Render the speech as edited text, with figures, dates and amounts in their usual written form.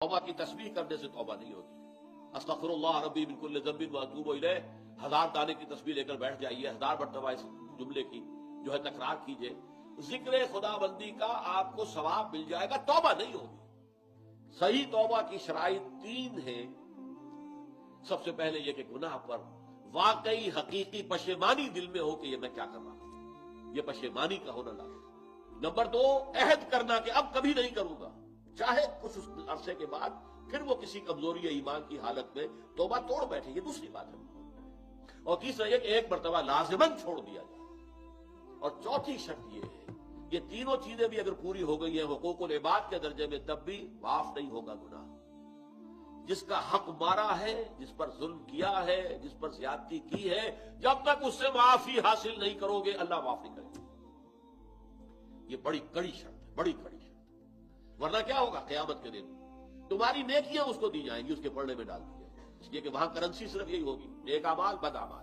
तौबा की तस्बीह करने से तौबा नहीं होती। अस्तगफिरुल्लाह रब्बी मिन कुल्लि ज़ंबिन व अतूबु इलैह, 1000 दाने की तस्बीह लेकर बैठ जाइए, 1000 मरतबा इस जुमले की जो है तकरार कीजिए। जिक्र खुदाबंदी का आपको सवाब मिल जाएगा, तौबा नहीं होगी। सही तौबा की शराइत 3 है। सबसे पहले यह कि गुनाह पर वाकई हकीकी पशेमानी दिल में हो कि ये मैं क्या कर रहा हूं, ये पशेमानी का होना लाजिम। नंबर 2, अहद करना कि अब कभी नहीं करूंगा, चाहे कुछ उस अरसे के बाद फिर वो किसी कमजोरी या ईमान की हालत में तौबा तोड़ बैठे, ये दूसरी बात है। और तीसरा यह कि एक मरतबा लाजिमन छोड़ दिया जाए। और चौथी शर्त यह है, ये तीनों चीजें भी अगर पूरी हो गई हैं हुकूकुल इबाद के दर्जे में, तब भी माफ नहीं होगा गुनाह। जिसका हक मारा है, जिस पर जुल्म किया है, जिस पर ज्यादती की है, जब तक उससे माफी हासिल नहीं करोगे अल्लाह माफ नहीं करेगा। ये बड़ी कड़ी शर्त है, बड़ी कड़ी शर्त। वरना क्या होगा, क़यामत के दिन तुम्हारी नेकियां उसको दी जाएंगी, उसके पढ़ने में डाल दी जाएंगी, इसलिए कि वहां करेंसी सिर्फ यही होगी, नेक अमाल बद अमाल।